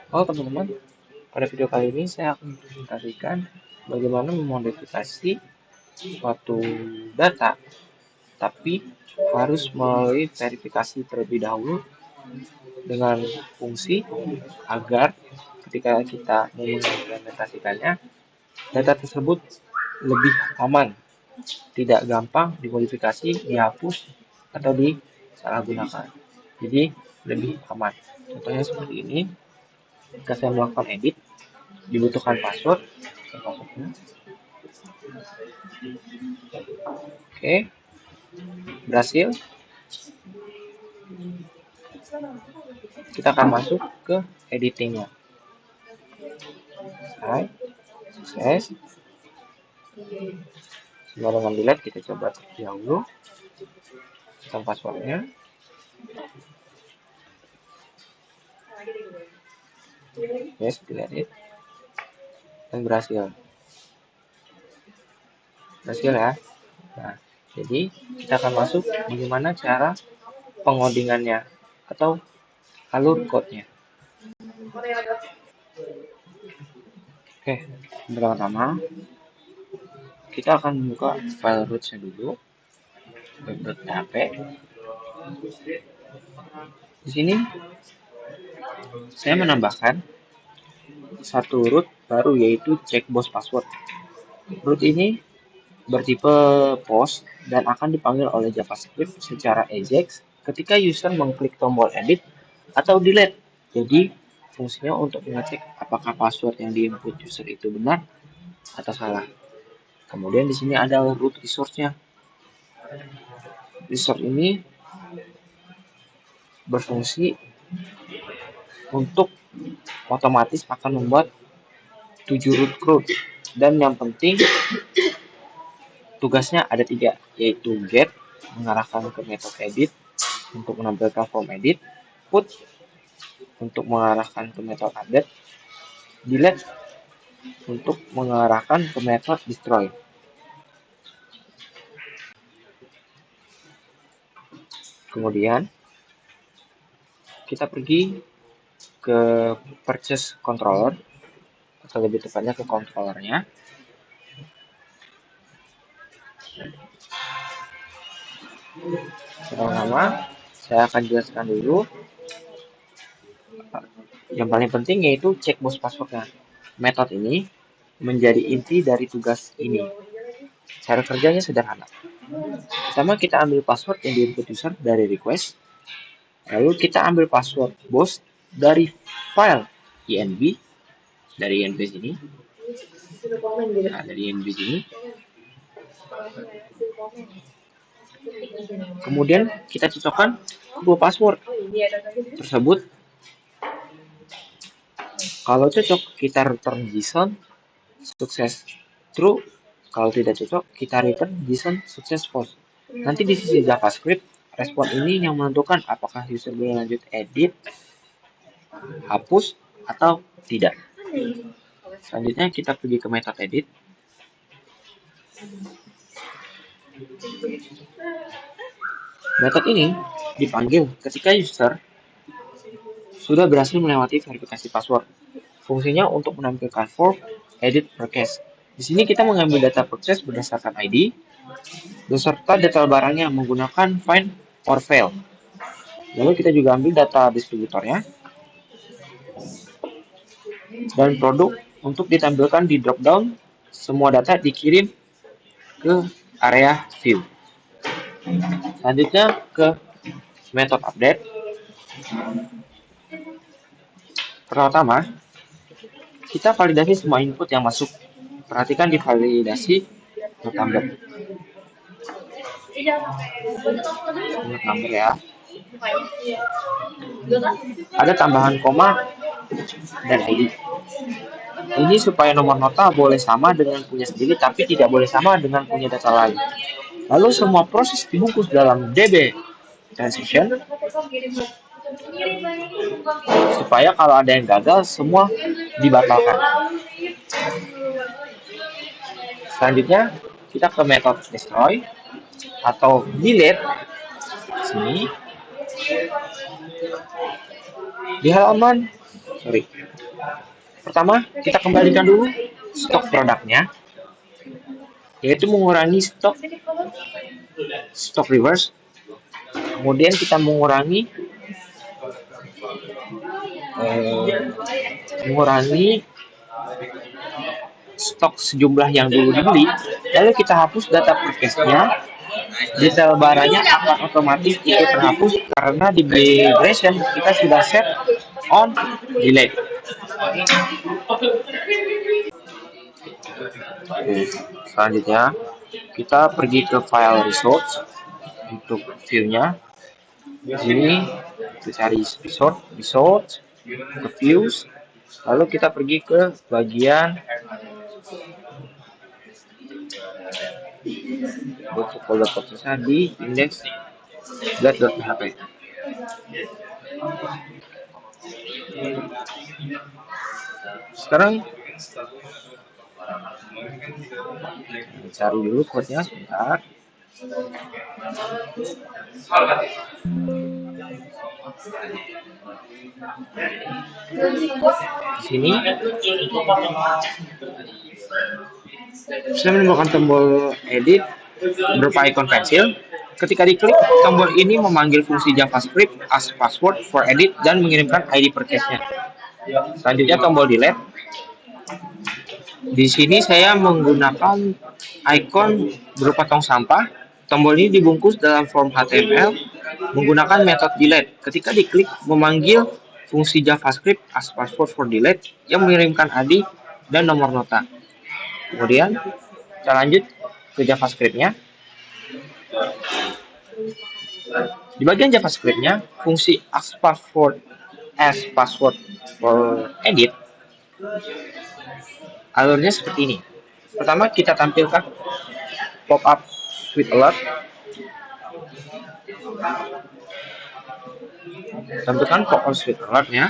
Halo teman-teman, pada video kali ini saya akan mempresentasikan bagaimana memodifikasi suatu data, tapi harus melalui verifikasi terlebih dahulu dengan fungsi agar ketika kita mengimplementasikannya, data tersebut lebih aman, tidak gampang dimodifikasi, dihapus, atau disalahgunakan. Jadi lebih aman. Contohnya seperti ini, ketika saya melakukan edit, dibutuhkan password. Oke, berhasil. Kita akan masuk ke editingnya. Sukses. Setelah dengan delete, kita coba terlebih dahulu. Tekan passwordnya. Yes, delete it. Dan berhasil. Berhasil ya. Nah, jadi kita akan masuk bagaimana cara pengodingannya atau alur code-nya. Oke, pertama-tama kita akan membuka file roots-nya dulu, web.php. Di sini saya menambahkan satu root baru, yaitu checkbox password. Root ini bertipe post dan akan dipanggil oleh JavaScript secara AJAX ketika user mengklik tombol edit atau delete. Jadi fungsinya untuk mengecek apakah password yang diinput user itu benar atau salah. Kemudian di sini ada root resource-nya. Resource ini berfungsi untuk otomatis akan membuat 7 root CRUD, dan yang penting tugasnya ada 3, yaitu get mengarahkan ke metode edit untuk menampilkan form edit, put untuk mengarahkan ke metode update, delete untuk mengarahkan ke metode destroy. Kemudian kita pergi ke purchase controller, atau lebih tepatnya ke controllernya. Pertama, saya akan jelaskan dulu yang paling penting, yaitu checkbox passwordnya. Metode ini menjadi inti dari tugas ini. Cara kerjanya sederhana. Pertama, kita ambil password yang diinput user dari request. Lalu kita ambil password boss dari file INB, dari INB sini. Nah, dari INB sini. Kemudian kita cocokkan kedua password tersebut. Kalau cocok, kita return JSON sukses true. Kalau tidak cocok, kita return JSON sukses false. Nanti di sisi JavaScript, respon ini yang menentukan apakah user boleh lanjut edit, hapus, atau tidak. Selanjutnya kita pergi ke metode edit. Metode ini dipanggil ketika user sudah berhasil melewati verifikasi password. Fungsinya untuk menampilkan form edit request. Di sini kita mengambil data purchase berdasarkan ID beserta detail barangnya menggunakan find or fail. Lalu kita juga ambil data distributornya dan produk untuk ditampilkan di drop down. Semua data dikirim ke area view. Selanjutnya ke metode update. Pertama, kita validasi semua input yang masuk. Perhatikan di validasi number. Ingat number ya. Ada tambahan koma dan ID. Ini supaya nomor nota boleh sama dengan punya sendiri, tapi tidak boleh sama dengan punya data lain. Lalu semua proses dibungkus dalam DB transition supaya kalau ada yang gagal, semua dibatalkan. Selanjutnya kita ke metode destroy atau delete. Sini di halaman Sorry. Pertama, kita kembalikan dulu stok produknya, yaitu mengurangi stok reverse. Kemudian kita mengurangi stok sejumlah yang dulu dibeli, lalu kita hapus data purchase-nya. Detail barangnya akan otomatis itu terhapus karena di migration kita sudah set on delete. Oke, selanjutnya kita pergi ke file results untuk view-nya. Di sini kita cari results ke views, lalu kita pergi ke bagian untuk folder prosesnya di index.php. Sekarang cari dulu code-nya sebentar. Di sini saya menemukan tombol edit berupa ikon pensil. Ketika diklik, tombol ini memanggil fungsi JavaScript as password for edit dan mengirimkan ID purchase-nya. Selanjutnya tombol delete. Di sini saya menggunakan ikon berupa tong sampah. Tombol ini dibungkus dalam form HTML menggunakan metode delete. Ketika diklik, memanggil fungsi JavaScript as password for delete yang mengirimkan ID dan nomor nota. Kemudian kita lanjut ke JavaScript-nya. Di bagian JavaScript-nya, fungsi as password for edit alurnya seperti ini. Pertama, kita tampilkan pop-up switch alert. Tampilkan pop-up switch alertnya.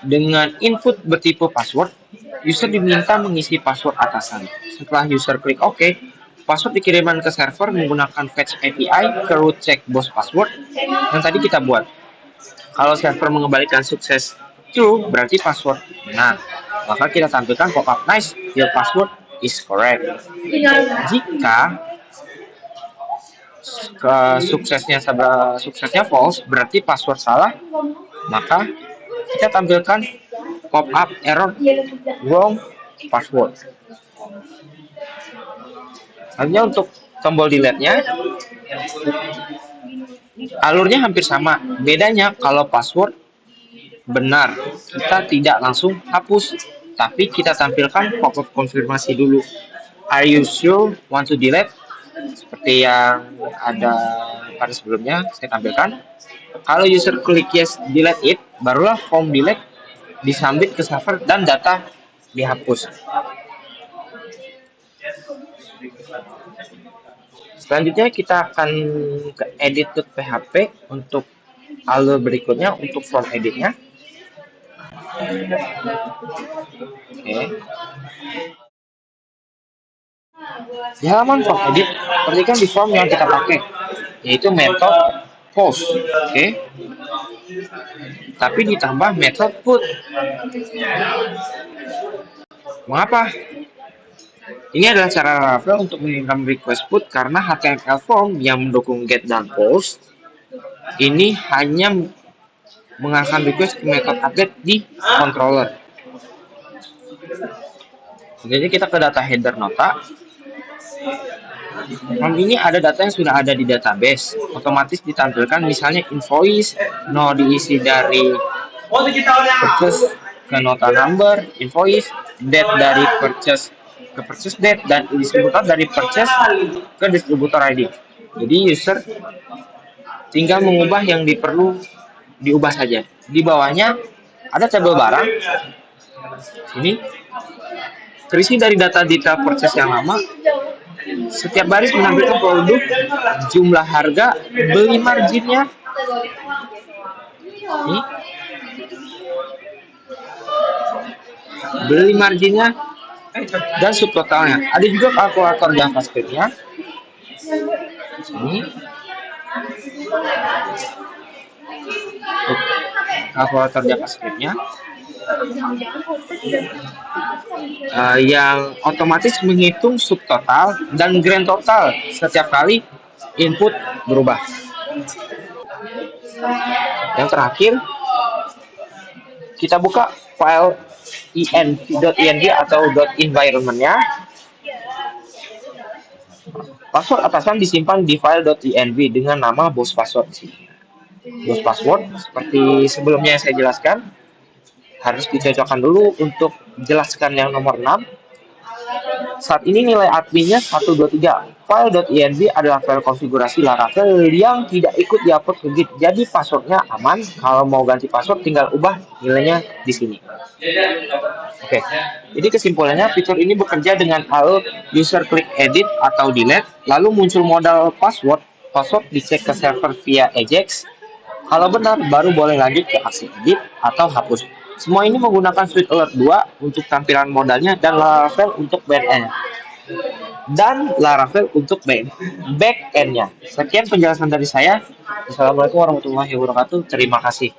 Dengan input bertipe password, user diminta mengisi password atasan. Setelah user klik OK, password dikirimkan ke server menggunakan fetch API ke root checkbox password yang tadi kita buat. Kalau server mengembalikan sukses true, berarti password benar. Maka kita tampilkan pop-up nice, your password is correct. Jika suksesnya false, berarti password salah, maka kita tampilkan pop-up error wrong password. Selanjutnya untuk tombol delete-nya, alurnya hampir sama. Bedanya kalau password benar, kita tidak langsung hapus, tapi kita tampilkan pop-up konfirmasi dulu. Are you sure want to delete? Seperti yang ada pada sebelumnya, saya tampilkan. Kalau user klik yes delete it, barulah form delete disubmit ke server dan data dihapus. Selanjutnya kita akan ke edit.php untuk alur berikutnya untuk form editnya. Oke. Di halaman form edit, perhatikan di form yang kita pakai, yaitu metode post. Oke. Tapi ditambah metode put. Mengapa? Ini adalah cara Laravel untuk mengirimkan request put karena HTML form yang mendukung get dan post ini hanya mengarahkan request ke metode update di controller. Jadi kita ke data header nota. Form ini ada data yang sudah ada di database, otomatis ditampilkan misalnya invoice, no diisi dari purchase ke nota number, invoice, date dari purchase ke purchase date, dan distributor dari purchase ke distributor ID. Jadi user tinggal mengubah yang diubah saja. Di bawahnya ada tabel barang. Ini terisi dari data purchase yang lama. Setiap baris menampilkan produk, jumlah harga, beli marginnya. Ini beli marginnya dan subtotalnya. Ada juga kalkulator JavaScript-nya. Ini kalkulator JavaScript-nya yang otomatis menghitung subtotal dan grand total setiap kali input berubah. Yang terakhir, kita buka file .env atau .environment-nya. Password atasan disimpan di file .env dengan nama boss password di sini. Boss password seperti sebelumnya yang saya jelaskan harus dicocokkan dulu untuk jelaskan yang nomor 6. Saat ini nilai adminnya 123. File .env adalah file konfigurasi Laravel yang tidak ikut diupload ke Git. Jadi passwordnya aman. Kalau mau ganti password tinggal ubah nilainya di sini. Oke. Jadi kesimpulannya fitur ini bekerja dengan hal user klik edit atau delete, lalu muncul modal password. Password dicek ke server via Ajax. Kalau benar, baru boleh lanjut ke aksi edit atau hapus. Semua ini menggunakan Suite Alert 2 untuk tampilan modalnya dan Laravel untuk back-end-nya. Sekian penjelasan dari saya. Assalamualaikum warahmatullahi wabarakatuh. Terima kasih.